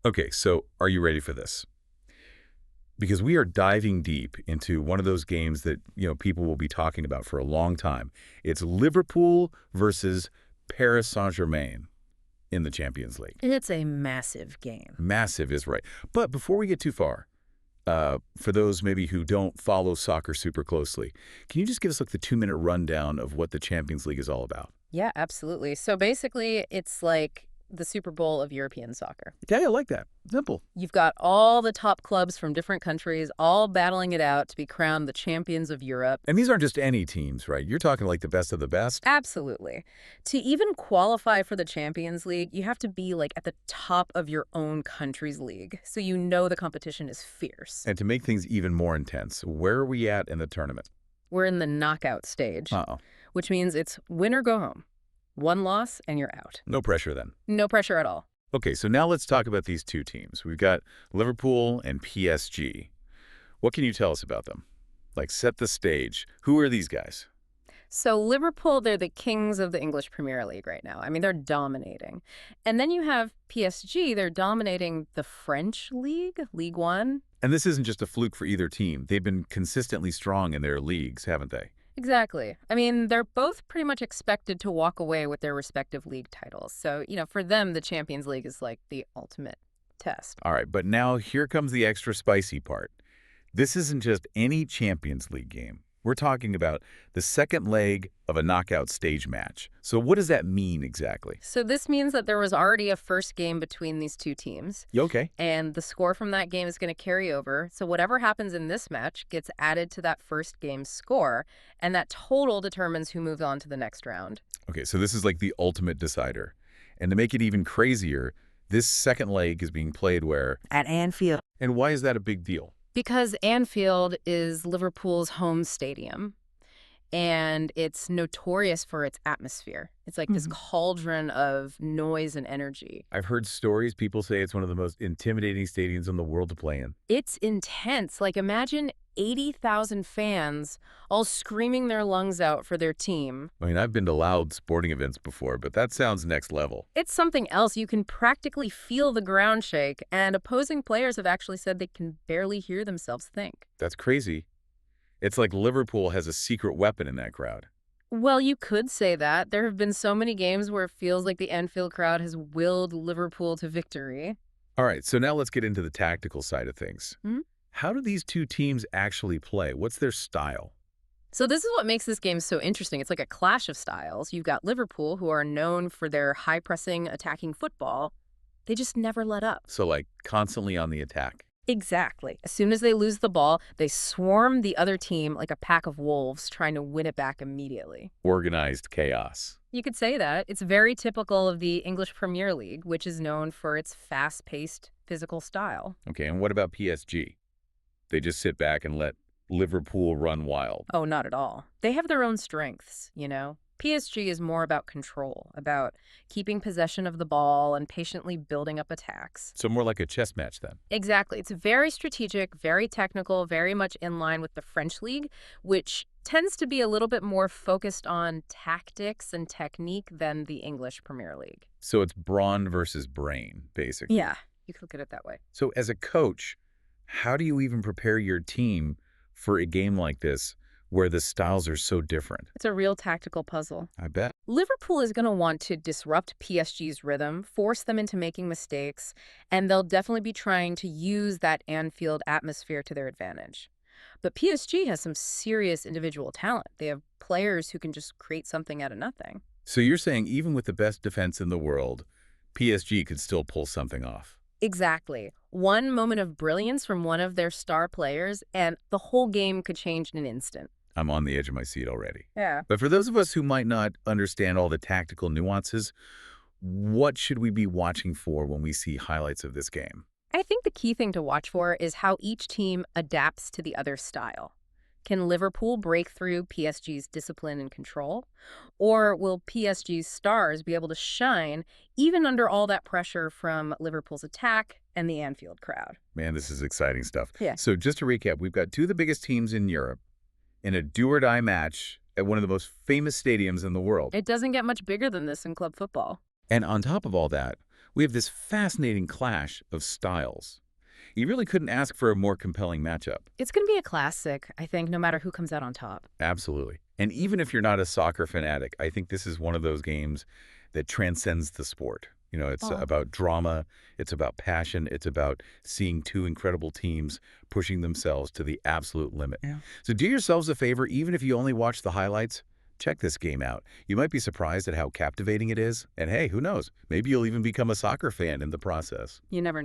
Okay, so are you ready for this? Because we are diving deep into one of those games that, people will be talking about for a long time. It's Liverpool versus Paris Saint-Germain in the Champions League. It's a massive game. Massive is right. But before we get too far, for those maybe who don't follow soccer super closely, can you just give us like the 2-minute rundown of what the Champions League is all about? Yeah, absolutely. So basically, it's like the Super Bowl of European soccer. Yeah, I like that. Simple. You've got all the top clubs from different countries all battling it out to be crowned the champions of Europe. And these aren't just any teams, right? You're talking like the best of the best. Absolutely. To even qualify for the Champions League, you have to be like at the top of your own country's league. So you know the competition is fierce. And to make things even more intense, where are we at in the tournament? We're in the knockout stage, Uh-oh. which means it's win or go home. One loss and you're out. No pressure then. No pressure at all. Okay, so now let's talk about these two teams. We've got Liverpool and PSG. What can you tell us about them? Like, set the stage. Who are these guys? So Liverpool, they're the kings of the English Premier League right now. I mean, they're dominating. And then you have PSG, they're dominating the French league, League One. And this isn't just a fluke for either team. They've been consistently strong in their leagues, haven't they? Exactly. I mean, they're both pretty much expected to walk away with their respective league titles. So, for them, the Champions League is like the ultimate test. All right, but now here comes the extra spicy part. This isn't just any Champions League game. We're talking about the second leg of a knockout stage match. So what does that mean exactly? So this means that there was already a first game between these two teams. You okay? And the score from that game is going to carry over. So whatever happens in this match gets added to that first game's score, and that total determines who moves on to the next round. Okay, so this is like the ultimate decider. And to make it even crazier, this second leg is being played where? At Anfield. And why is that a big deal? Because Anfield is Liverpool's home stadium, and it's notorious for its atmosphere. It's like this cauldron of noise and energy. I've heard stories. People say it's one of the most intimidating stadiums in the world to play in. It's intense. Like, imagine 80,000 fans all screaming their lungs out for their team. I mean, I've been to loud sporting events before, but that sounds next level. It's something else. You can practically feel the ground shake, and opposing players have actually said they can barely hear themselves think. That's crazy. It's like Liverpool has a secret weapon in that crowd. Well, you could say that. There have been so many games where it feels like the Anfield crowd has willed Liverpool to victory. All right, so now let's get into the tactical side of things. Hmm? How do these two teams actually play? What's their style? So this is what makes this game so interesting. It's like a clash of styles. You've got Liverpool, who are known for their high-pressing, attacking football. They just never let up. So, like, constantly on the attack. Exactly. As soon as they lose the ball, they swarm the other team like a pack of wolves, trying to win it back immediately. Organized chaos. You could say that. It's very typical of the English Premier League, which is known for its fast-paced, physical style. Okay, and what about PSG? They just sit back and let Liverpool run wild. Oh, not at all. They have their own strengths. PSG is more about control, about keeping possession of the ball and patiently building up attacks. So more like a chess match then. Exactly. It's very strategic, very technical, very much in line with the French league, which tends to be a little bit more focused on tactics and technique than the English Premier League. So it's brawn versus brain, basically. Yeah, you could look at it that way. So as a coach, how do you even prepare your team for a game like this where the styles are so different? It's a real tactical puzzle. I bet. Liverpool is going to want to disrupt PSG's rhythm, force them into making mistakes, and they'll definitely be trying to use that Anfield atmosphere to their advantage. But PSG has some serious individual talent. They have players who can just create something out of nothing. So you're saying even with the best defense in the world, PSG could still pull something off? Exactly. One moment of brilliance from one of their star players, and the whole game could change in an instant. I'm on the edge of my seat already. Yeah. But for those of us who might not understand all the tactical nuances, what should we be watching for when we see highlights of this game? I think the key thing to watch for is how each team adapts to the other's style. Can Liverpool break through PSG's discipline and control? Or will PSG's stars be able to shine even under all that pressure from Liverpool's attack and the Anfield crowd? Man, this is exciting stuff. Yeah. So just to recap, we've got two of the biggest teams in Europe in a do-or-die match at one of the most famous stadiums in the world. It doesn't get much bigger than this in club football. And on top of all that, We have this fascinating clash of styles. You really couldn't ask for a more compelling matchup. It's going to be a classic, I think, no matter who comes out on top. Absolutely. And even if you're not a soccer fanatic, I think this is one of those games that transcends the sport. It's Oh, about drama, it's about passion, it's about seeing two incredible teams pushing themselves to the absolute limit. yeah. So do yourselves a favor, even if you only watch the highlights, check this game out. You might be surprised at how captivating it is. And hey, who knows? Maybe you'll even become a soccer fan in the process. You never